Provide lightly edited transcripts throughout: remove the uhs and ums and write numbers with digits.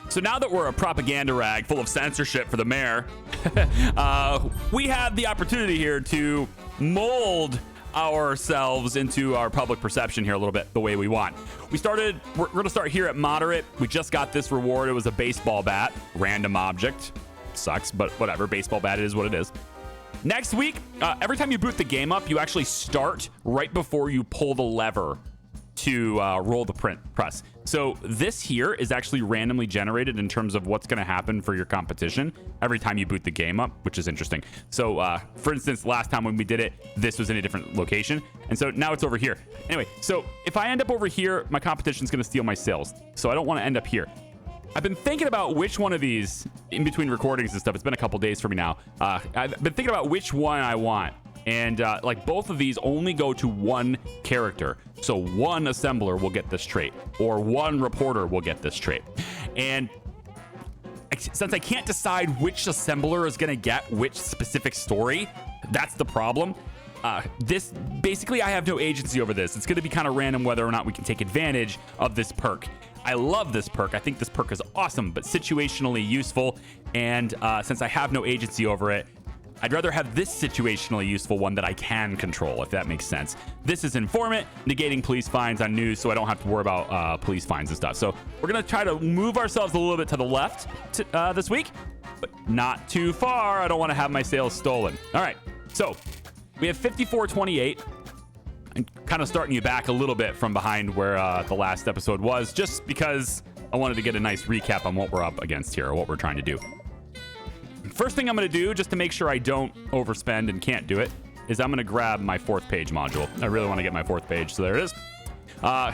So now that we're a propaganda rag full of censorship for the mayor, we have the opportunity here to mold ourselves into our public perception here a little bit the way we want. We're going to start here at moderate. We just got this reward. It was a baseball bat, random object. Sucks, but whatever. Baseball bat, it is what it is. Next week, every time you boot the game up, you actually start right before you pull the lever to roll the press. So this here is actually randomly generated in terms of what's going to happen for your competition every time you boot the game up, which is interesting. So for instance, last time when we did it, this was in a different location. And so now it's over here. Anyway, so if I end up over here, my competition is going to steal my sales. So I don't want to end up here. I've been thinking about which one of these in between recordings and stuff. It's been a couple days for me now. I've been thinking about which one I want. And like both of these only go to one character. So one assembler will get this trait or one reporter will get this trait. And since I can't decide which assembler is going to get which specific story, that's the problem. This basically, I have no agency over this. It's going to be kind of random whether or not we can take advantage of this perk. I love this perk. I think this perk is awesome, but situationally useful. And since I have no agency over it, I'd rather have this situationally useful one that I can control, if that makes sense. This is informant, negating police fines on news, so I don't have to worry about police fines and stuff. So we're going to try to move ourselves a little bit to the left this week, but not too far. I don't want to have my sales stolen. All right, so we have 5428. I'm kind of starting you back a little bit from behind where the last episode was, just because I wanted to get a nice recap on what we're up against here, or what we're trying to do. First thing I'm going to do, just to make sure I don't overspend and can't do it, is I'm going to grab my 4th page module. I really want to get my 4th page, so there it is.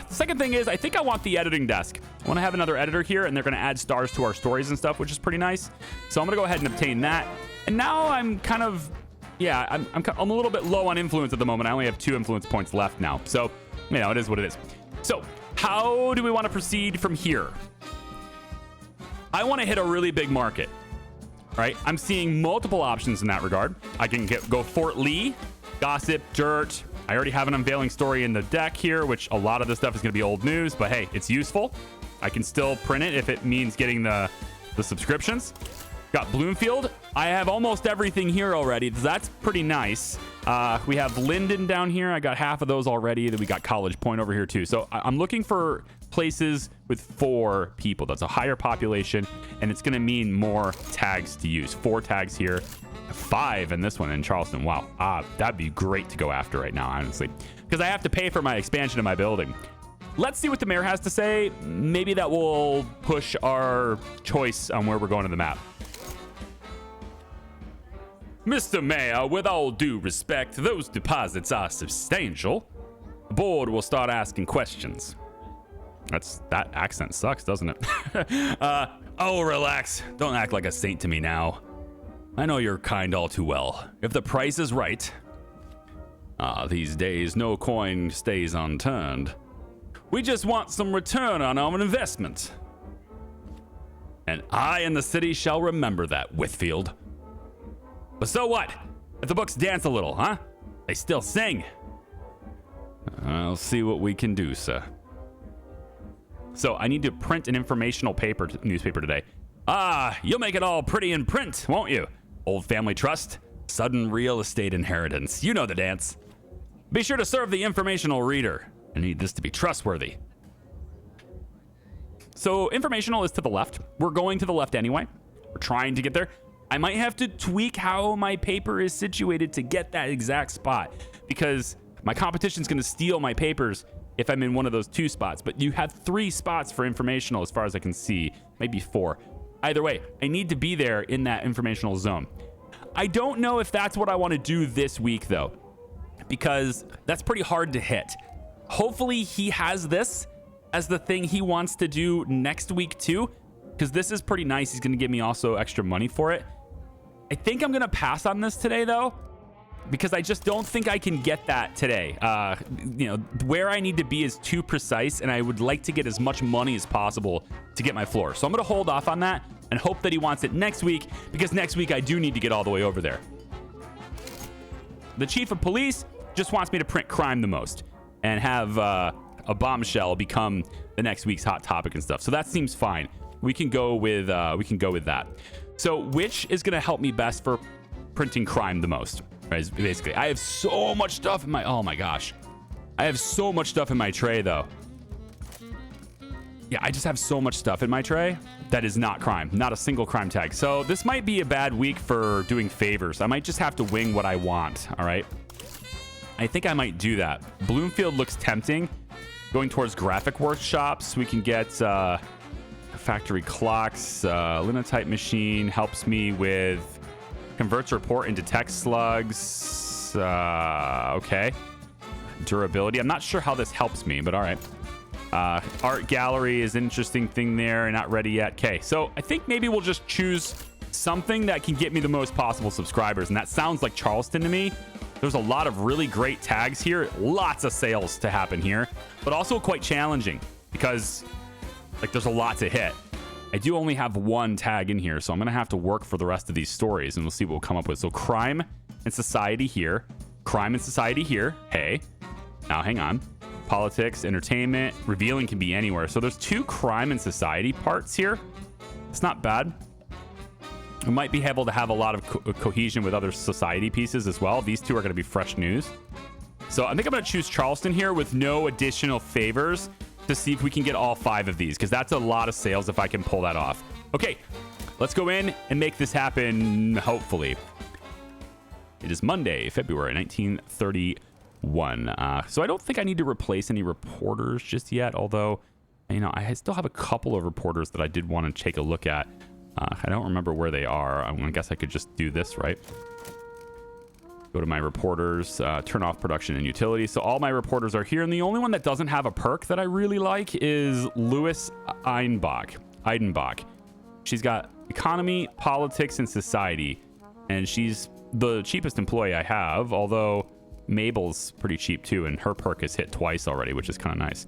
Second thing is, I think I want the editing desk. I want to have another editor here, and they're going to add stars to our stories and stuff, which is pretty nice. So I'm going to go ahead and obtain that. And now I'm kind of, yeah, I'm a little bit low on influence at the moment. I only have 2 influence points left now. So, you know, it is what it is. So how do we want to proceed from here? I want to hit a really big market. Right, I'm seeing multiple options in that regard. I can go Fort Lee, gossip, dirt. I already have an unveiling story in the deck here, which a lot of this stuff is going to be old news, but hey, it's useful. I can still print it if it means getting the subscriptions. Got Bloomfield. I have almost everything here already. That's pretty nice. We have Linden down here. I got half of those already. Then we got College Point over here too. So I'm looking for places with 4 people. That's a higher population, and it's going to mean more tags to use. 4 tags here, 5 in this one in Charleston. Wow, that'd be great to go after right now, honestly, because I have to pay for my expansion of my building. Let's see what the mayor has to say. Maybe that will push our choice on where we're going to the map. Mr. Mayor, with all due respect, those deposits are substantial. The board will start asking questions. That accent sucks, doesn't it? Oh, relax. Don't act like a saint to me now. I know you're kind all too well. If the price is right. These days, no coin stays unturned. We just want some return on our investment. And I and the city shall remember that, Whitfield. But so what? If the books dance a little, huh? They still sing. I'll see what we can do, sir. So I need to print an informational newspaper today. You'll make it all pretty in print, won't you? Old family trust, sudden real estate inheritance. You know the dance. Be sure to serve the informational reader. I need this to be trustworthy. So informational is to the left. We're going to the left anyway. We're trying to get there. I might have to tweak how my paper is situated to get that exact spot, because my competition's going to steal my papers if I'm in one of those 2 spots. But you have 3 spots for informational as far as I can see, maybe 4. Either way, I need to be there in that informational zone. I don't know if that's what I want to do this week, though, because that's pretty hard to hit. Hopefully he has this as the thing he wants to do next week too, because this is pretty nice. He's going to give me also extra money for it. I think I'm going to pass on this today, though, because I just don't think I can get that today. You know, where I need to be is too precise, and I would like to get as much money as possible to get my floor. So I'm going to hold off on that and hope that he wants it next week, because next week I do need to get all the way over there. The chief of police just wants me to print crime the most and have a bombshell become the next week's hot topic and stuff. So that seems fine. we can go with that. So which is going to help me best for printing crime the most? Right, basically, I have so much stuff in my, oh my gosh. I have so much stuff in my tray though. Yeah, I just have so much stuff in my tray that is not crime, not a single crime tag. So this might be a bad week for doing favors. I might just have to wing what I want. All right. I think I might do that. Bloomfield looks tempting. Going towards graphic workshops, we can get factory clocks, linotype machine helps me with converts report into text slugs. Okay. Durability. I'm not sure how this helps me, but all right. Art gallery is an interesting thing there. Not ready yet. Okay, so I think maybe we'll just choose something that can get me the most possible subscribers, and that sounds like Charleston to me. There's a lot of really great tags here, lots of sales to happen here, but also quite challenging because like there's a lot to hit. I do only have one tag in here, so I'm gonna have to work for the rest of these stories, and we'll see what we'll come up with. So crime and society here, crime and society here. Hey, now hang on. Politics, entertainment, revealing can be anywhere. So there's 2 crime and society parts here. It's not bad. We might be able to have a lot of cohesion with other society pieces as well. These 2 are going to be fresh news. So I think I'm going to choose Charleston here with no additional favors to see if we can get all 5 of these, because that's a lot of sales if I can pull that off. Okay, let's go in and make this happen, hopefully. It is Monday, February 1931. So I don't think I need to replace any reporters just yet, although, you know, I still have a couple of reporters that I did want to take a look at. I don't remember where they are. I guess I could just do this, right? Go to my reporters, turn off production and utility. So all my reporters are here, and the only one that doesn't have a perk that I really like is Louis Eidenbach. She's got economy, politics, and society, and she's the cheapest employee I have, although Mabel's pretty cheap too, and her perk is hit twice already, which is kind of nice.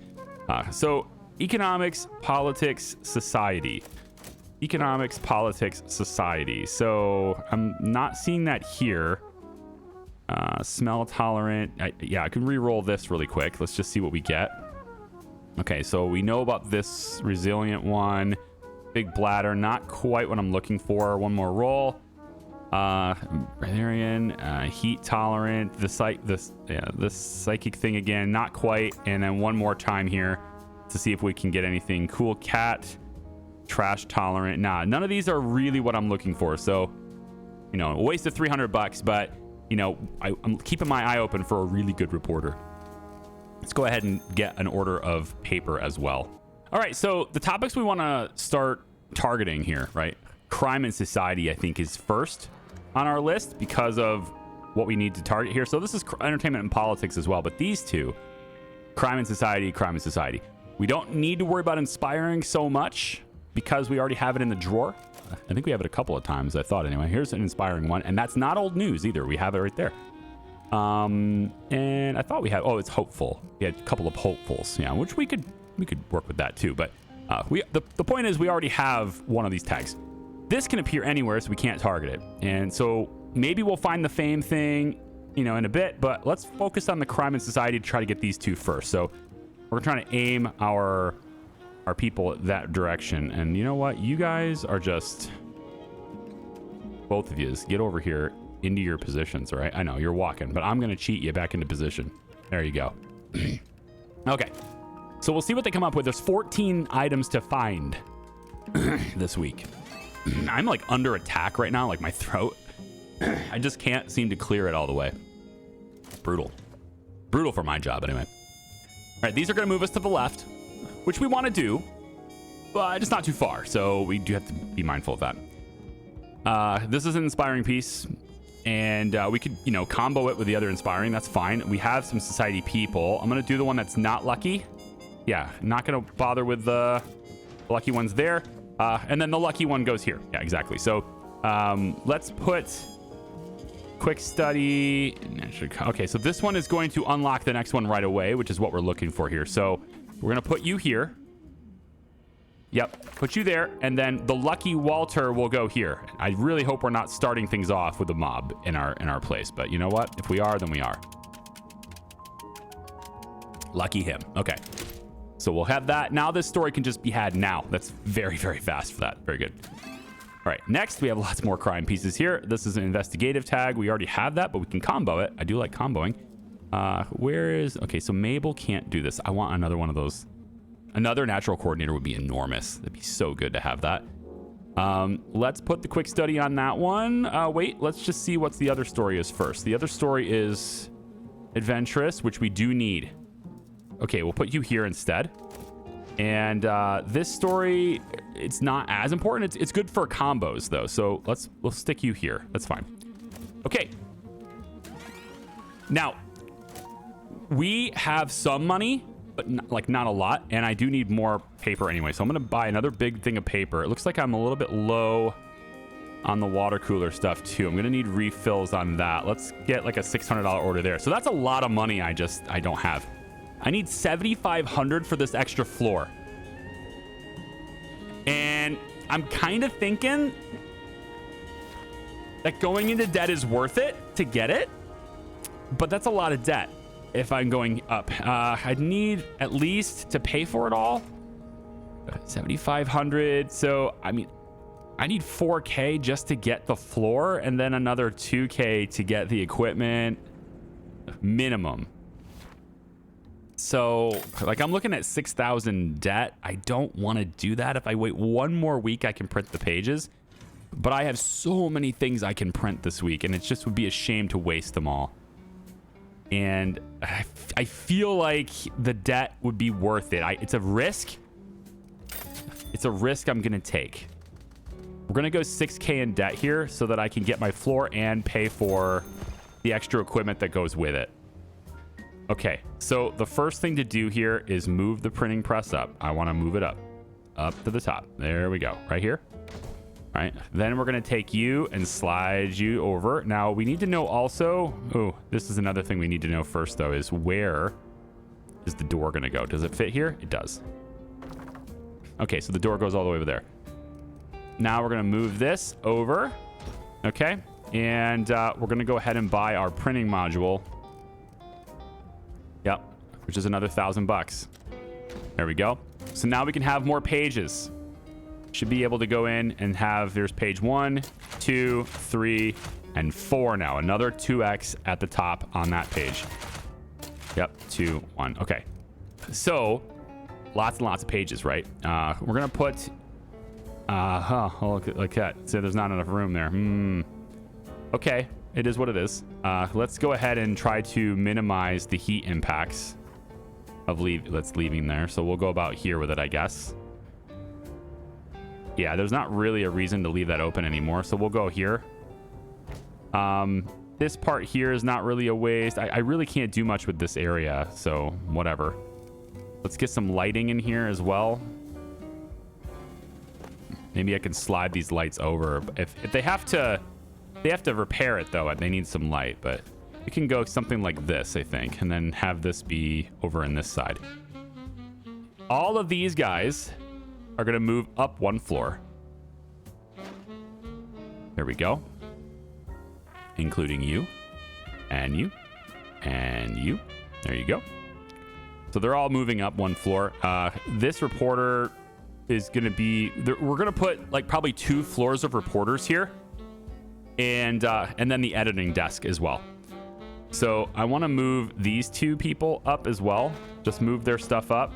So economics, politics, society. Economics, politics, society. So I'm not seeing that here. Smell tolerant. Yeah, I can re-roll this really quick. Let's just see what we get. Okay, so we know about this resilient one. Big bladder, not quite what I'm looking for. One more roll. Barbarian, heat tolerant, this psychic thing again, not quite. And then one more time here to see if we can get anything. Cool cat, trash tolerant. Nah, none of these are really what I'm looking for. So, you know, a waste of $300, but you know, I'm keeping my eye open for a really good reporter. Let's go ahead and get an order of paper as well. All right, so the topics we want to start targeting here, right? Crime and society, I think, is first on our list because of what we need to target here. So this is entertainment and politics as well, but these 2, crime and society, crime and society. We don't need to worry about inspiring so much because we already have it in the drawer. I think we have it a couple of times, I thought anyway. Here's an inspiring one, and that's not old news either. We have it right there. And I thought we had, oh, it's hopeful. We had a couple of hopefuls, yeah, which we could work with that too. But the point is we already have one of these tags. This can appear anywhere, so we can't target it. And so maybe we'll find the fame thing, you know, in a bit, but let's focus on the crime and society to try to get these 2 first. So we're trying to aim our people that direction. And you know what? You guys are just, both of you, get over here into your positions, all right? I know you're walking, but I'm going to cheat you back into position. There you go. Okay. So we'll see what they come up with. There's 14 items to find this week. I'm like under attack right now, like my throat. I just can't seem to clear it all the way. Brutal. Brutal for my job anyway. All right, these are going to move us to the left, which we want to do, but it's not too far, so we do have to be mindful of that. This is an inspiring piece, and we could, you know, combo it with the other inspiring. That's fine. We have some society people. I'm going to do the one that's not lucky. Yeah, not going to bother with the lucky ones there. And then the lucky one goes here. Yeah, exactly. So let's put quick study. Okay, so this one is going to unlock the next one right away, which is what we're looking for here. So we're going to put you here. Yep, put you there. And then the lucky Walter will go here. I really hope we're not starting things off with a mob in our place. But you know what? If we are, then we are. Lucky him. Okay. So we'll have that. Now this story can just be had now. That's very, very fast for that. Very good. All right, next we have lots more crime pieces here. This is an investigative tag. We already have that, but we can combo it. I do like comboing. Okay, so Mabel can't do this. I want another one of those. Another natural coordinator would be enormous. That'd be so good to have that. Let's put the quick study on that one. Wait, let's just see what the other story is first. The other story is adventurous, which we do need. Okay, we'll put you here instead. And this story, it's not as important. It's good for combos though. So we'll stick you here. That's fine. Okay. Now, we have some money, but not a lot. And I do need more paper anyway. So I'm going to buy another big thing of paper. It looks like I'm a little bit low on the water cooler stuff too. I'm going to need refills on that. Let's get like a $600 order there. So that's a lot of money I don't have. I need $7,500 for this extra floor. And I'm kind of thinking that going into debt is worth it to get it. But that's a lot of debt if I'm going up. I'd need at least to pay for it all. 7,500. So, I mean, I need 4K just to get the floor and then another 2K to get the equipment minimum. So, like, I'm looking at 6,000 debt. I don't want to do that. If I wait one more week, I can print the pages. But I have so many things I can print this week, and it just would be a shame to waste them all. And I feel like the debt would be worth it. It's a risk. It's a risk I'm going to take. We're going to go 6K in debt here so that I can get my floor and pay for the extra equipment that goes with it. Okay, so the first thing to do here is move the printing press up. I want to move it up to the top. There we go, right here. All right, then we're going to take you and slide you over. Now, we need to know also, oh, this is another thing we need to know first, though, is where is the door going to go? Does it fit here? It does. Okay, so the door goes all the way over there. Now we're going to move this over, okay? And we're going to go ahead and buy our printing module. Yep, which is another $1,000. There we go. So now we can have more pages. Should be able to go in and have, there's page 1, 2, 3, and 4 now. Another 2x at the top on that page. Yep, 2, 1. Okay. So, lots and lots of pages, right? We're going to put... look at that. So there's not enough room there. Okay. It is what it is. Let's go ahead and try to minimize the heat impacts of leaving there. So we'll go about here with it, I guess. Yeah, there's not really a reason to leave that open anymore. So we'll go here. This part here is not really a waste. I really can't do much with this area. So whatever. Let's get some lighting in here as well. Maybe I can slide these lights over. If they have to... They have to repair it, though. They need some light, but it can go something like this, I think, and then have this be over in this side. All of these guys are going to move up one floor. There we go. Including you, and you, and you. There you go. So they're all moving up one floor. This reporter is going to be... We're going to put, like, probably 2 floors of reporters here. And then the editing desk as well. So I want to move these 2 people up as well. Just move their stuff up,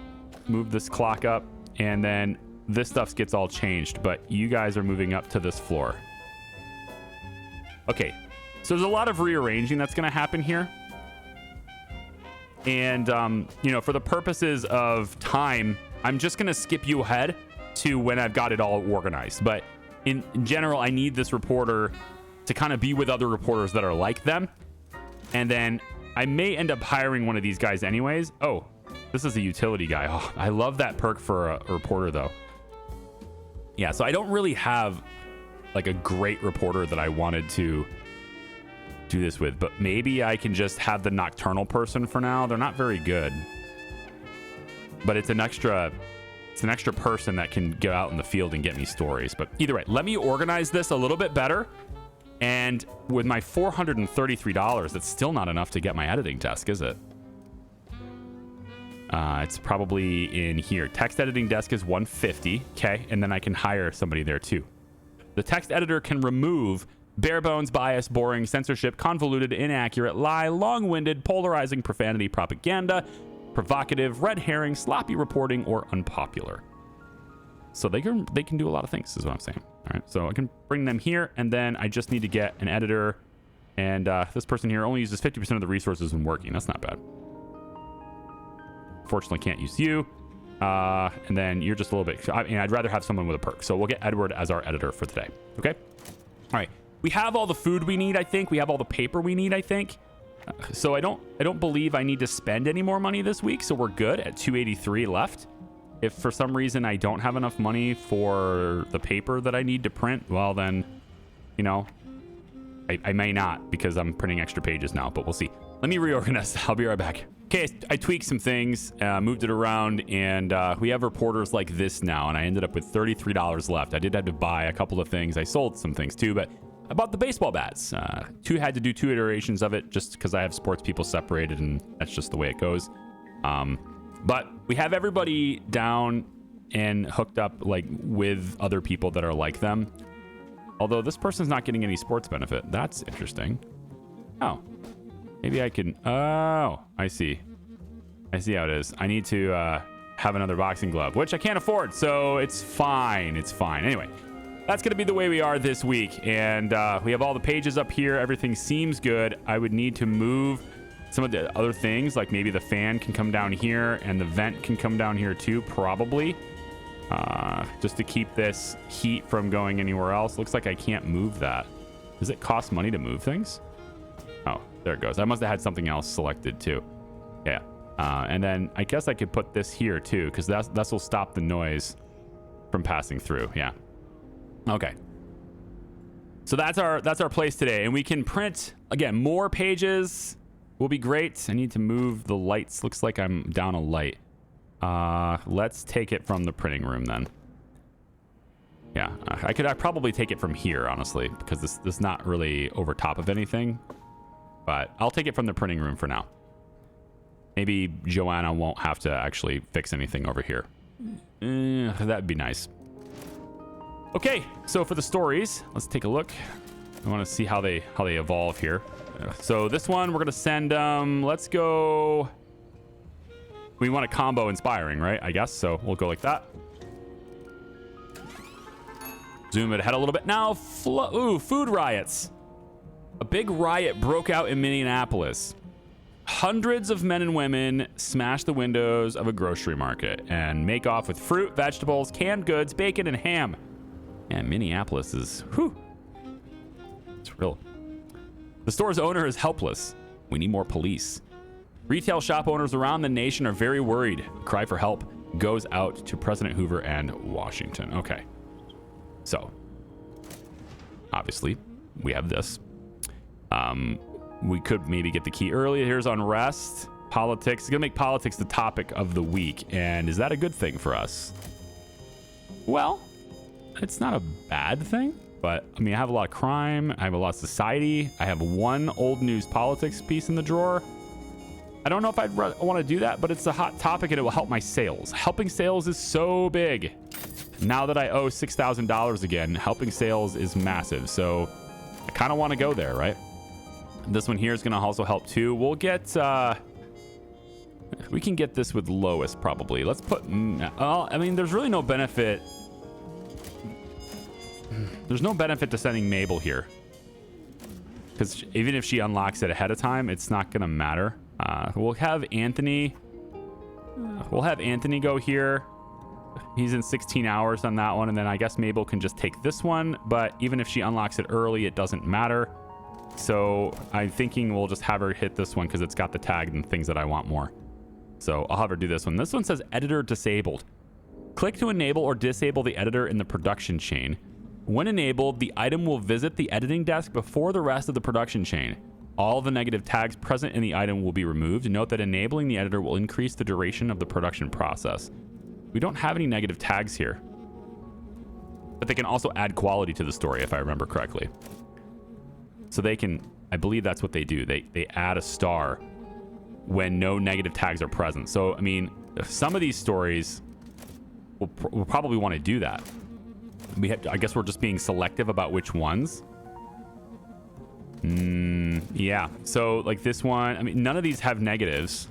move this clock up, and then this stuff gets all changed. But you guys are moving up to this floor. Okay, so there's a lot of rearranging that's going to happen here. And, for the purposes of time, I'm just going to skip you ahead to when I've got it all organized. But in general, I need this reporter to kind of be with other reporters that are like them. And then I may end up hiring one of these guys anyways. Oh, this is a utility guy. Oh, I love that perk for a reporter, though. Yeah, so I don't really have like a great reporter that I wanted to do this with, but maybe I can just have the nocturnal person for now. They're not very good, but it's an extra person that can go out in the field and get me stories. But either way, let me organize this a little bit better. And with my $433, that's still not enough to get my editing desk, is it? It's probably in here. Text editing desk is 150. Okay. And then I can hire somebody there too. The text editor can remove bare bones, bias, boring, censorship, convoluted, inaccurate, lie, long-winded, polarizing, profanity, propaganda, provocative, red herring, sloppy reporting, or unpopular. So they can do a lot of things, is what I'm saying. All right, so I can bring them here, and then I just need to get an editor, and this person here only uses 50% of the resources when working. That's not bad. Fortunately, can't use you. And then you're just a little bit... I mean, I'd rather have someone with a perk. So we'll get Edward as our editor for today. Okay? All right. We have all the food we need, I think. We have all the paper we need, I think. So I don't believe I need to spend any more money this week. So we're good at 283 left. If for some reason I don't have enough money for the paper that I need to print, well then, you know, I may not, because I'm printing extra pages now, but we'll see. Let me reorganize. I'll be right back. Okay, I tweaked some things, moved it around, and we have reporters like this now, and I ended up with $33 left. I did have to buy a couple of things. I sold some things too, but I bought the baseball bats. Had to do 2 iterations of it just because I have sports people separated, and that's just the way it goes. But we have everybody down and hooked up like with other people that are like them. Although this person's not getting any sports benefit. That's interesting. Oh. Maybe I can... Oh, I see. I see how it is. I need to have another boxing glove, which I can't afford, so it's fine. It's fine. Anyway, that's going to be the way we are this week. And we have all the pages up here. Everything seems good. I would need to move some of the other things, like maybe the fan can come down here and the vent can come down here too, probably. Just to keep this heat from going anywhere else. Looks like I can't move that. Does it cost money to move things? Oh, there it goes. I must have had something else selected too. Yeah. And then I guess I could put this here too, because this will stop the noise from passing through. Yeah. Okay. So that's our place today, and we can print again more pages. Will be great. I need to move the lights. Looks like I'm down a light. Let's take it from the printing room then. Yeah, I'd probably take it from here, honestly, because this is not really over top of anything. But I'll take it from the printing room for now. Maybe Joanna won't have to actually fix anything over here. That'd be nice. Okay, so for the stories, let's take a look. I want to see how they evolve here. So this one, we're going to send, let's go... We want a combo inspiring, right? I guess, so we'll go like that. Zoom it ahead a little bit. Now, food riots. A big riot broke out in Minneapolis. Hundreds of men and women smash the windows of a grocery market and make off with fruit, vegetables, canned goods, bacon, and ham. And Minneapolis is, whew. It's real. The store's owner is helpless. We need more police. Retail shop owners around the nation are very worried. Cry for help goes out to President Hoover and Washington. Okay. So, obviously, we have this. We could maybe get the key early. Here's unrest. Politics. It's going to make politics the topic of the week. And is that a good thing for us? Well, it's not a bad thing. But, I mean, I have a lot of crime. I have a lot of society. I have one old news politics piece in the drawer. I don't know if I'd want to do that, but it's a hot topic and it will help my sales. Helping sales is so big. Now that I owe $6,000 again, helping sales is massive. So I kind of want to go there, right? This one here is going to also help too. We'll get, we can get this with Lois probably. Let's put, I mean, there's really no benefit. There's no benefit to sending Mabel here. Because even if she unlocks it ahead of time, it's not going to matter. We'll have Anthony. We'll have Anthony go here. He's in 16 hours on that one. And then I guess Mabel can just take this one. But even if she unlocks it early, it doesn't matter. So I'm thinking we'll just have her hit this one because it's got the tag and things that I want more. So I'll have her do this one. This one says editor disabled. Click to enable or disable the editor in the production chain. When enabled, the item will visit the editing desk before the rest of the production chain. All the negative tags present in the item will be removed. Note that enabling the editor will increase the duration of the production process. We don't have any negative tags here. But they can also add quality to the story, if I remember correctly. So they can, I believe that's what they do. They add a star when no negative tags are present. So, I mean, Some of these stories we'll probably want to do that. I guess we're just being selective about which ones. Yeah. So like this one, I mean, none of these have negatives.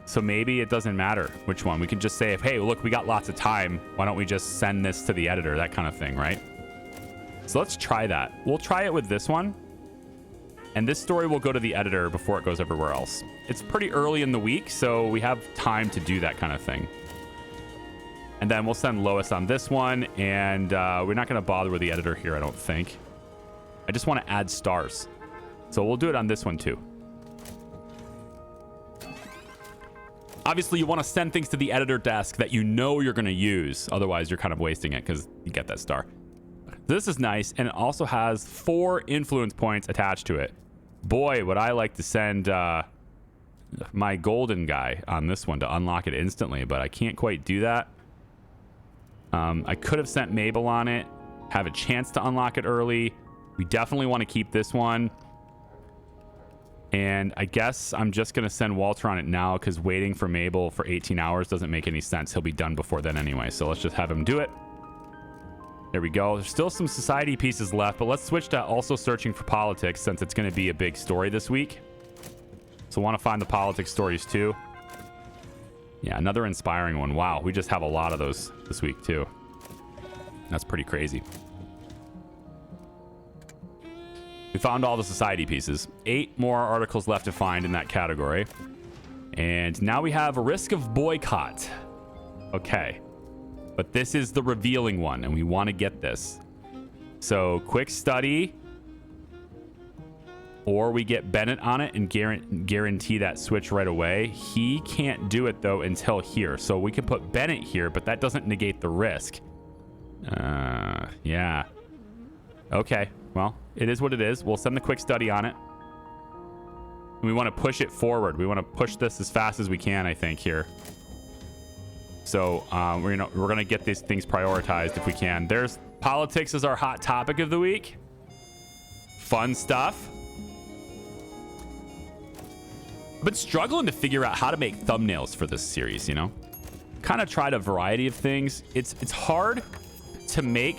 So maybe it doesn't matter which one. We can just say, hey, look, we got lots of time. Why don't we just send this to the editor? That kind of thing, right? So let's try that. We'll try it with this one. And this story will go to the editor before it goes everywhere else. It's pretty early in the week, so we have time to do that kind of thing. And then we'll send Lois on this one, and we're not going to bother with the editor here, I don't think. I just want to add stars. So we'll do it on this one too. Obviously, you want to send things to the editor desk that you know you're going to use. Otherwise, you're kind of wasting it because you get that star. This is nice, and it also has 4 influence points attached to it. Boy, would I like to send my golden guy on this one to unlock it instantly, but I can't quite do that. I could have sent Mabel on it, have a chance to unlock it early. We definitely want to keep this one. And I guess I'm just going to send Walter on it now because waiting for Mabel for 18 hours doesn't make any sense. He'll be done before then anyway. So let's just have him do it. There we go. There's still some society pieces left, but let's switch to also searching for politics since it's going to be a big story this week. So want to find the politics stories too. Yeah, another inspiring one. Wow, we just have a lot of those this week too. That's pretty crazy. We found all the society pieces. 8 more articles left to find in that category. And now we have a risk of boycott. Okay. But this is the revealing one, and we want to get this. So, quick study. Or we get Bennett on it and guarantee that switch right away. He can't do it, though, until here. So, we can put Bennett here, but that doesn't negate the risk. Yeah. Okay. Well, it is what it is. We'll send the quick study on it. We want to push it forward. We want to push this as fast as we can, I think, here. So we're gonna get these things prioritized if we can. There's politics as our hot topic of the week. Fun stuff. I've been struggling to figure out how to make thumbnails for this series, you know? Kind of tried a variety of things. It's hard to make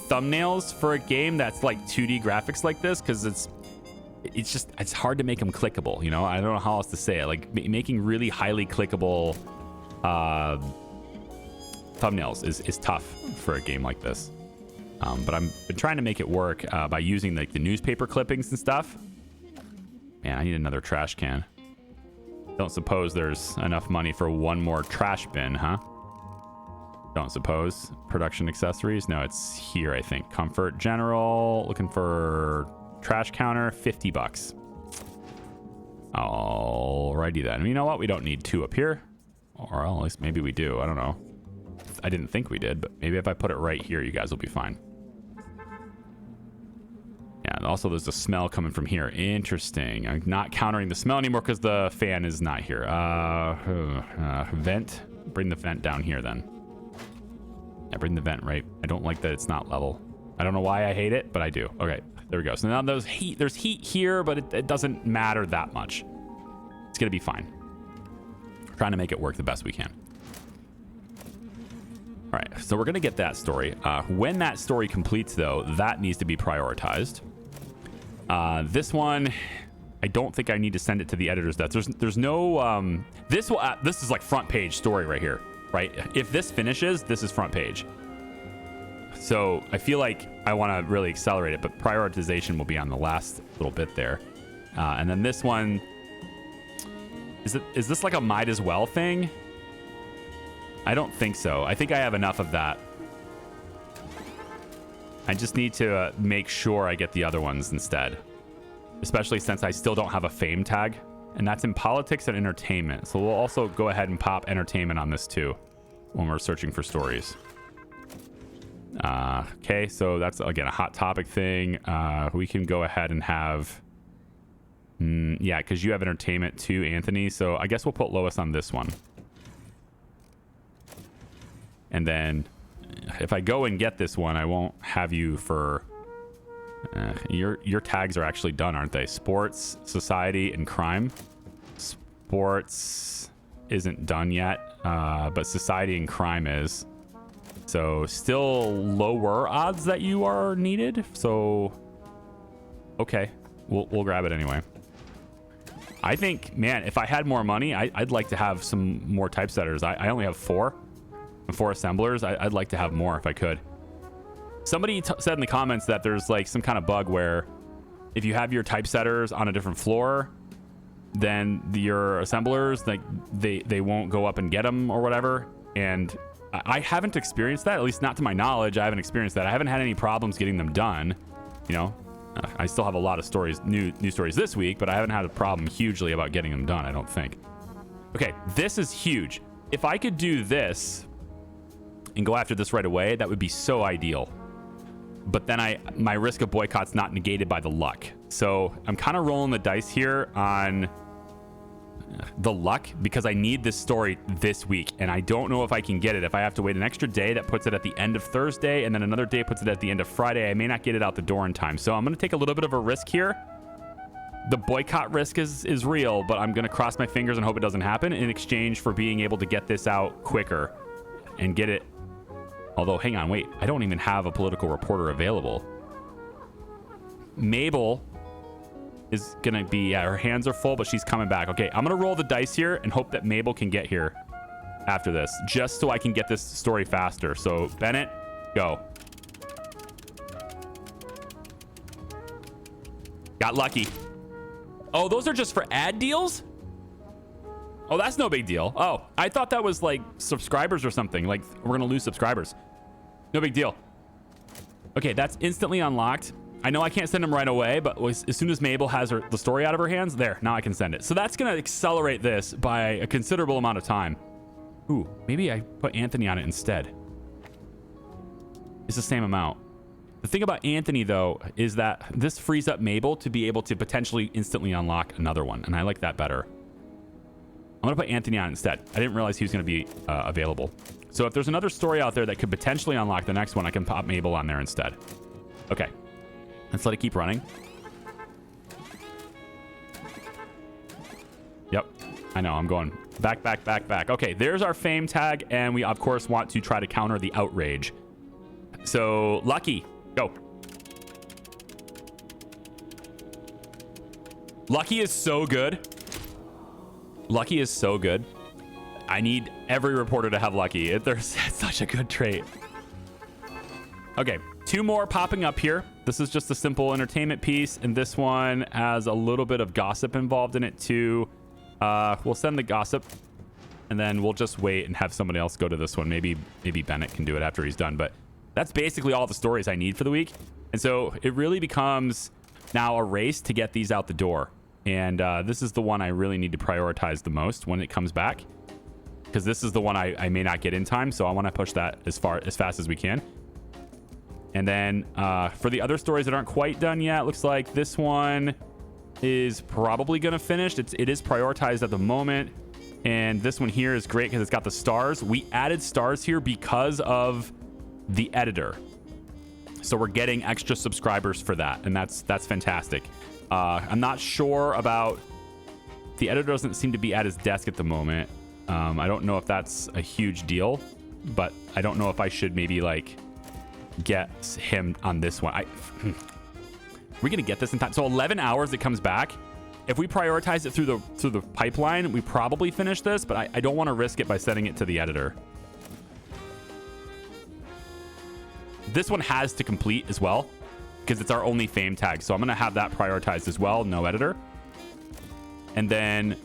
thumbnails for a game that's like 2D graphics like this because it's hard to make them clickable, you know? I don't know how else to say it. Like making really highly clickable thumbnails is tough for a game like this. But I've been trying to make it work by using like the newspaper clippings and stuff. Man, I need another trash can. Don't suppose there's enough money for one more trash bin, huh? Don't suppose. Production accessories? No, it's here, I think. Comfort general. Looking for trash counter. $50. Alrighty then. You know what? We don't need 2 up here. Or at least maybe we do. I don't know. I didn't think we did, but maybe if I put it right here, you guys will be fine. Yeah, and also there's a smell coming from here. Interesting. I'm not countering the smell anymore because the fan is not here. Vent. Bring the vent down here then. Yeah, bring the vent right. I don't like that it's not level. I don't know why I hate it, but I do. Okay, there we go. So now there's heat here, but it doesn't matter that much. It's going to be fine. Trying to make it work the best we can. All right, so we're going to get that story. When that story completes, though, that needs to be prioritized. This one, I don't think I need to send it to the editor's desk. There's no... This is like front page story right here, right? If this finishes, this is front page. So I feel like I want to really accelerate it, but prioritization will be on the last little bit there. And then this one... Is this like a might as well thing? I don't think so. I think I have enough of that. I just need to make sure I get the other ones instead. Especially since I still don't have a fame tag. And that's in politics and entertainment. So we'll also go ahead and pop entertainment on this too when we're searching for stories. Okay, so that's, again, a hot topic thing. We can go ahead and have... yeah, because you have entertainment too, Anthony. So I guess we'll put Lois on this one. And then if I go and get this one, I won't have you for... your tags are actually done, aren't they? Sports, society, and crime. Sports... isn't done yet, but society and crime is. So still lower odds that you are needed. So, okay, we'll grab it anyway. I think, man, if I had more money, I'd like to have some more typesetters. I only have 4 and 4 assemblers. I'd like to have more if I could. Somebody said in the comments that there's like some kind of bug where if you have your typesetters on a different floor, then your assemblers, like they won't go up and get them or whatever. And I haven't experienced that, at least not to my knowledge. I haven't experienced that. I haven't had any problems getting them done. You know, I still have a lot of stories, new stories this week, but I haven't had a problem hugely about getting them done, I don't think. Okay, this is huge. If I could do this and go after this right away, that would be so ideal. But then my risk of boycott's not negated by the luck. So I'm kind of rolling the dice here on the luck because I need this story this week, and I don't know if I can get it. If I have to wait an extra day, that puts it at the end of Thursday, and then another day puts it at the end of Friday. I may not get it out the door in time. So I'm going to take a little bit of a risk here. The boycott risk is real, but I'm going to cross my fingers and hope it doesn't happen in exchange for being able to get this out quicker and get it. Although, hang on, wait. I don't even have a political reporter available. Mabel is going to be, yeah, her hands are full, but she's coming back. Okay, I'm going to roll the dice here and hope that Mabel can get here after this, just so I can get this story faster. So, Bennett, go. Got lucky. Oh, those are just for ad deals? Oh, that's no big deal. Oh, I thought that was like subscribers or something. Like we're going to lose subscribers. No big deal. Okay, that's instantly unlocked. I know I can't send them right away, but as soon as Mabel has the story out of her hands, there, now I can send it. So that's going to accelerate this by a considerable amount of time. Ooh, maybe I put Anthony on it instead. It's the same amount. The thing about Anthony, though, is that this frees up Mabel to be able to potentially instantly unlock another one, and I like that better. I'm going to put Anthony on instead. I didn't realize he was going to be available. So if there's another story out there that could potentially unlock the next one, I can pop Mabel on there instead. Okay. Let's let it keep running. Yep. I know. I'm going back, back, back, back. Okay. There's our fame tag. And we, of course, want to try to counter the outrage. So, Lucky, go. Lucky is so good. Lucky is so good. I need every reporter to have Lucky. It's such a good trait. Okay, 2 more popping up here. This is just a simple entertainment piece, and this one has a little bit of gossip involved in it too. We'll send the gossip, and then we'll just wait and have somebody else go to this one. Maybe Bennett can do it after he's done, but that's basically all the stories I need for the week. And so it really becomes now a race to get these out the door. And this is the one I really need to prioritize the most when it comes back, because this is the one I may not get in time. So I want to push that as fast as we can. And then for the other stories that aren't quite done yet, looks like this one is probably going to finish. It is prioritized at the moment. And this one here is great because it's got the stars. We added stars here because of the editor. So we're getting extra subscribers for that. And that's fantastic. I'm not sure about... The editor doesn't seem to be at his desk at the moment. I don't know if that's a huge deal, but I don't know if I should maybe like get him on this one. We're gonna get this in time. So 11 hours it comes back. If we prioritize it through the pipeline, we probably finish this, but I don't want to risk it by sending it to the editor. This one has to complete as well because it's our only fame tag. So I'm going to have that prioritized as well. No editor. And then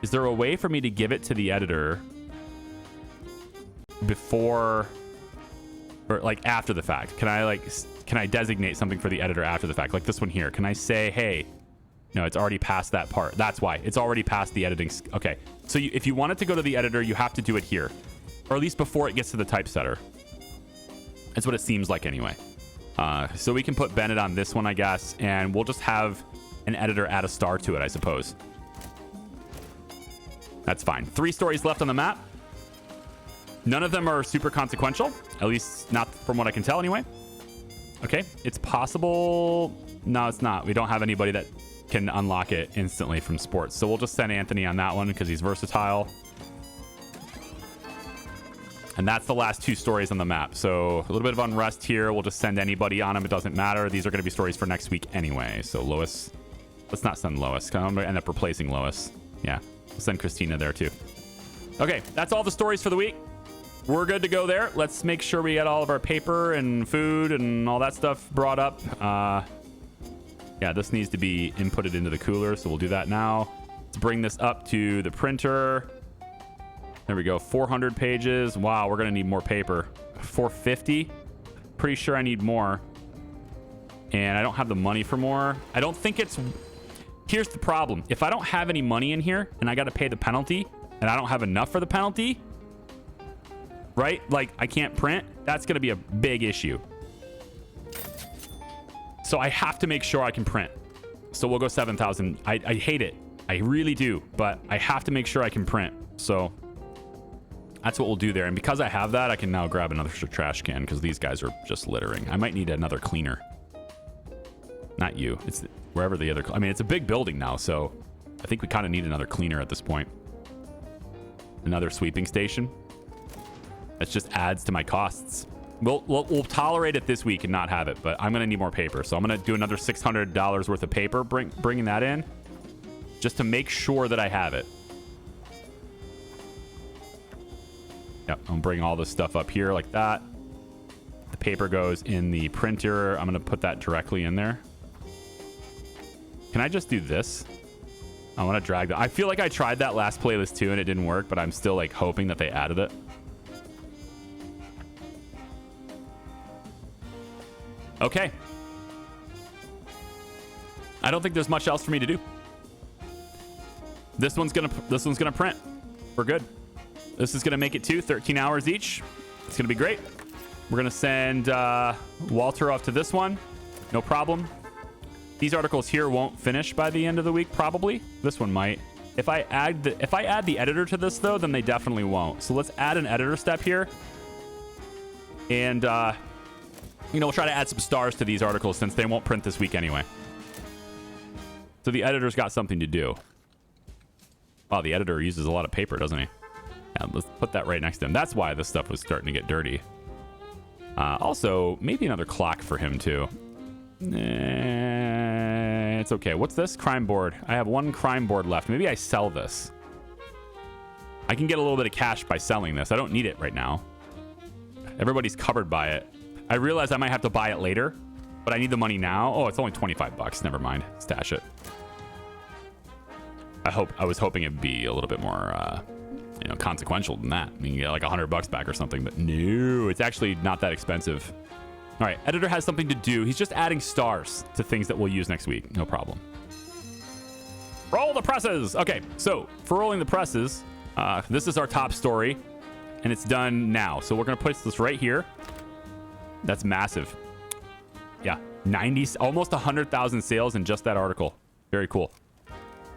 is there a way for me to give it to the editor before or like after the fact? Can I designate something for the editor after the fact? Like this one here. Can I say, hey, no, it's already past that part. That's why it's already past the editing. Okay. So if you want it to go to the editor, you have to do it here, or at least before it gets to the typesetter. That's what it seems like anyway. So we can put Bennett on this one, I guess, and we'll just have an editor add a star to it, I suppose. That's fine. 3 stories left on the map. None of them are super consequential, at least not from what I can tell anyway. Okay, it's possible. No, it's not. We don't have anybody that can unlock it instantly from sports. So we'll just send Anthony on that one because he's versatile. And that's the last 2 stories on the map. So a little bit of unrest here. We'll just send anybody on them. It doesn't matter. These are going to be stories for next week anyway. So Lois, let's not send Lois. I'm going to end up replacing Lois. Yeah, we'll send Christina there too. Okay, that's all the stories for the week. We're good to go there. Let's make sure we get all of our paper and food and all that stuff brought up. Yeah, this needs to be inputted into the cooler, so we'll do that now. Let's bring this up to the printer. There we go, 400 pages. Wow, we're gonna need more paper. 450. Pretty sure I need more. And I don't have the money for more. I don't think it's... Here's the problem. If I don't have any money in here and I gotta pay the penalty and I don't have enough for the penalty, right? Like, I can't print. That's gonna be a big issue. So I have to make sure I can print. So we'll go 7,000. I hate it. I really do. But I have to make sure I can print. So that's what we'll do there. And because I have that, I can now grab another trash can because these guys are just littering. I might need another cleaner. Not you. It's wherever the other... I mean, it's a big building now, so I think we kind of need another cleaner at this point. Another sweeping station. That just adds to my costs. We'll tolerate it this week and not have it, but I'm going to need more paper. So I'm going to do another $600 worth of paper, bringing that in just to make sure that I have it. Yep, I'm bringing all this stuff up here like that. The paper goes in the printer. I'm going to put that directly in there. Can I just do this? I want to drag that. I feel like I tried that last playlist too and it didn't work, but I'm still like hoping that they added it. Okay. I don't think there's much else for me to do. This one's gonna print. We're good. This is gonna make it 13 hours each. It's gonna be great. We're gonna send Walter off to this one. No problem. These articles here won't finish by the end of the week, probably. This one might. If I add the editor to this though, then they definitely won't. So let's add an editor step here. And you know, we'll try to add some stars to these articles since they won't print this week anyway. So the editor's got something to do. Wow, the editor uses a lot of paper, doesn't he? Yeah, let's put that right next to him. That's why this stuff was starting to get dirty. Also, maybe another clock for him too. It's okay. What's this? Crime board. I have 1 crime board left. Maybe I sell this. I can get a little bit of cash by selling this. I don't need it right now. Everybody's covered by it. I realize I might have to buy it later, but I need the money now. Oh, it's only 25 bucks. Never mind. Stash it. I was hoping it'd be a little bit more, you know, consequential than that. I mean, you get like 100 bucks back or something, but no, it's actually not that expensive. All right. Editor has something to do. He's just adding stars to things that we'll use next week. No problem. Roll the presses. Okay. So for rolling the presses, this is our top story and it's done now. So we're going to place this right here. That's massive. Yeah, 90, almost 100,000 sales in just that article. Very cool.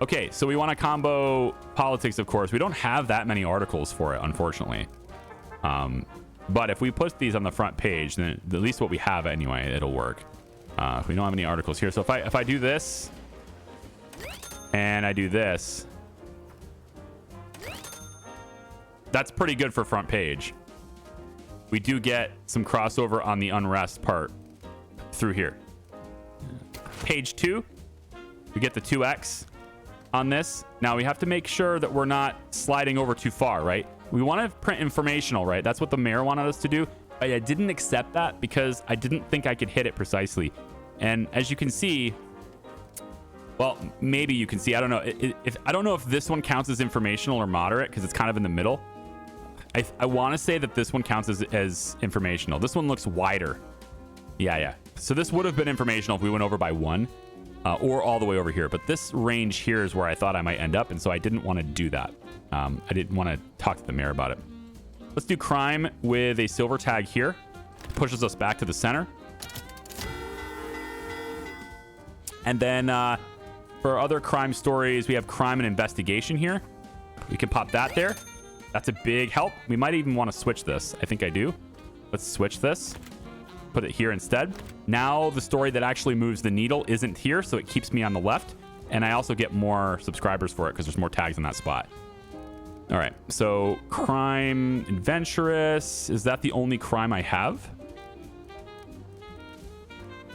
Okay, so we want to combo politics, of course. We don't have that many articles for it, unfortunately. But if we put these on the front page, then at least what we have anyway, it'll work. We don't have any articles here. So if I do this and I do this, that's pretty good for front page. We do get some crossover on the unrest part through here. Page 2, we get the 2x on this. Now we have to make sure that we're not sliding over too far, right? We want to print informational, right? That's what the mayor wanted us to do. But I didn't accept that because I didn't think I could hit it precisely. And as you can see, well, maybe you can see, I don't know. I don't know if this one counts as informational or moderate because it's kind of in the middle. I want to say that this one counts as informational. This one looks wider. Yeah. So this would have been informational if we went over by 1 or all the way over here. But this range here is where I thought I might end up. And so I didn't want to do that. I didn't want to talk to the mayor about it. Let's do crime with a silver tag here. Pushes us back to the center. And then for other crime stories, we have crime and investigation here. We can pop that there. That's a big help. We might even want to switch this. I think I do. Let's switch this. Put it here instead. Now the story that actually moves the needle isn't here, so it keeps me on the left. and I also get more subscribers for it because there's more tags in that spot. All right, so crime adventurous. Is that the only crime I have?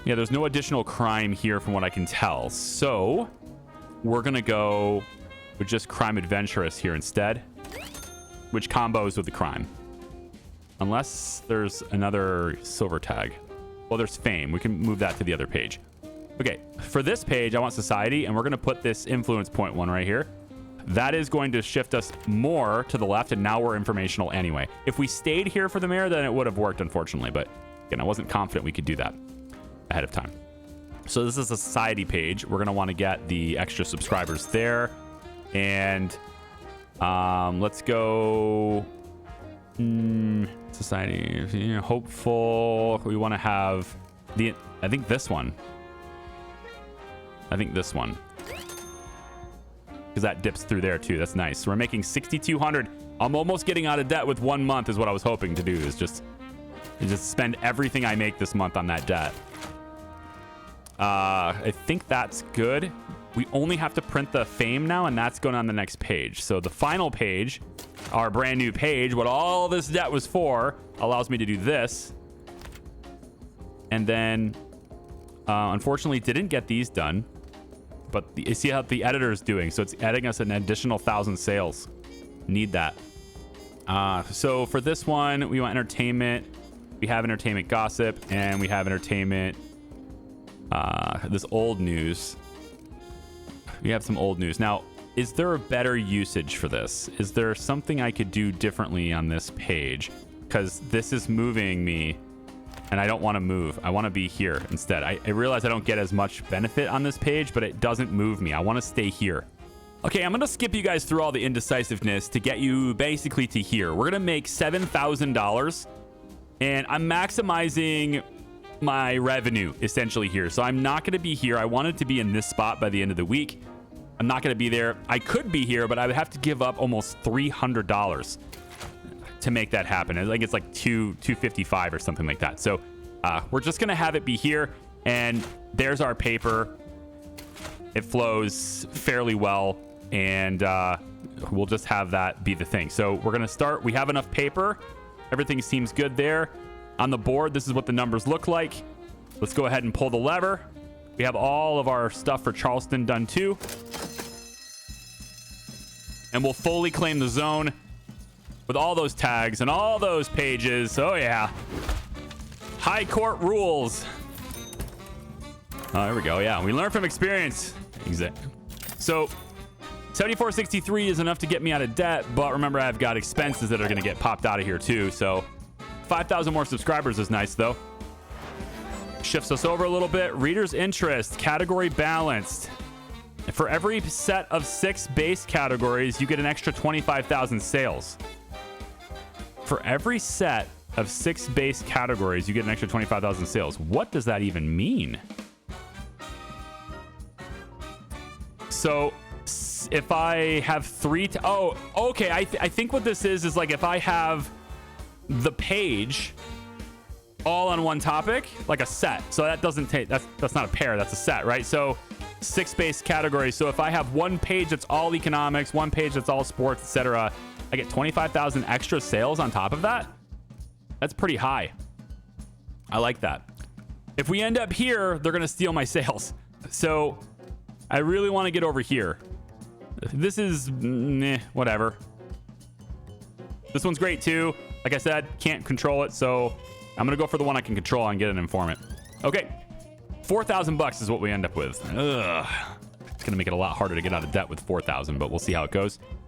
Yeah, there's no additional crime here from what I can tell. So we're going to go with just crime adventurous here instead, which combos with the crime. Unless there's another silver tag. Well, there's fame. We can move that to the other page. Okay, for this page, I want society, and we're going to put this influence point one right here. That is going to shift us more to the left, and now we're informational anyway. If we stayed here for the mayor, then it would have worked, unfortunately. But again, I wasn't confident we could do that ahead of time. So this is a society page. We're going to want to get the extra subscribers there. And let's go society, you know, hopeful. We want to have the, I think this one. Because that dips through there too. That's nice. So we're making 6,200. I'm almost getting out of debt with 1 month is what I was hoping to do, is just spend everything I make this month on that debt. I think that's good. We only have to print the fame now, and that's going on the next page. So the final page, our brand new page, what all this debt was for, allows me to do this. And then, unfortunately, didn't get these done. But you see how the editor is doing. So it's adding us an additional 1,000 sales. Need that. So for this one, we want entertainment. We have entertainment gossip, and we have entertainment. This old news. We have some old news. Now, is there a better usage for this? Is there something I could do differently on this page? Because this is moving me, and I don't want to move. I want to be here instead. I realize I don't get as much benefit on this page, but it doesn't move me. I want to stay here. Okay, I'm going to skip you guys through all the indecisiveness to get you basically to here. We're going to make $7,000, and I'm maximizing my revenue essentially here. So I'm not going to be here. I wanted to be in this spot by the end of the week. I'm not going to be there. I could be here, but I would have to give up almost $300 to make that happen. I think it's like $255 or something like that. So we're just going to have it be here, and there's our paper. It flows fairly well, and we'll just have that be the thing. So we're going to start. We have enough paper. Everything seems good there. On the board, this is what the numbers look like. Let's go ahead and pull the lever. We have all of our stuff for Charleston done too. And we'll fully claim the zone with all those tags and all those pages. Oh yeah. High court rules. Oh, there we go. Yeah, we learn from experience. Exactly. So 7463 is enough to get me out of debt, but remember, I've got expenses that are going to get popped out of here too. So 5,000 more subscribers is nice though. Shifts us over a little bit. Reader's interest, category balanced. For every set of 6 base categories, you get an extra 25,000 sales. For every set of 6 base categories, you get an extra 25,000 sales. What does that even mean? So if I have 3... oh, okay. I think what this is like if I have the page all on one topic, like a set. So that doesn't take... That's not a pair. That's a set, right? So 6 base categories. So if I have one page that's all economics, one page that's all sports, etc., I get 25,000 extra sales on top of that. That's pretty high. I like that. If we end up here, they're going to steal my sales. So I really want to get over here. This is whatever. This one's great too. Like I said, can't control it. So I'm going to go for the one I can control and get an informant. Okay. 4,000 bucks is what we end up with. Ugh. It's going to make it a lot harder to get out of debt with 4,000, but we'll see how it goes.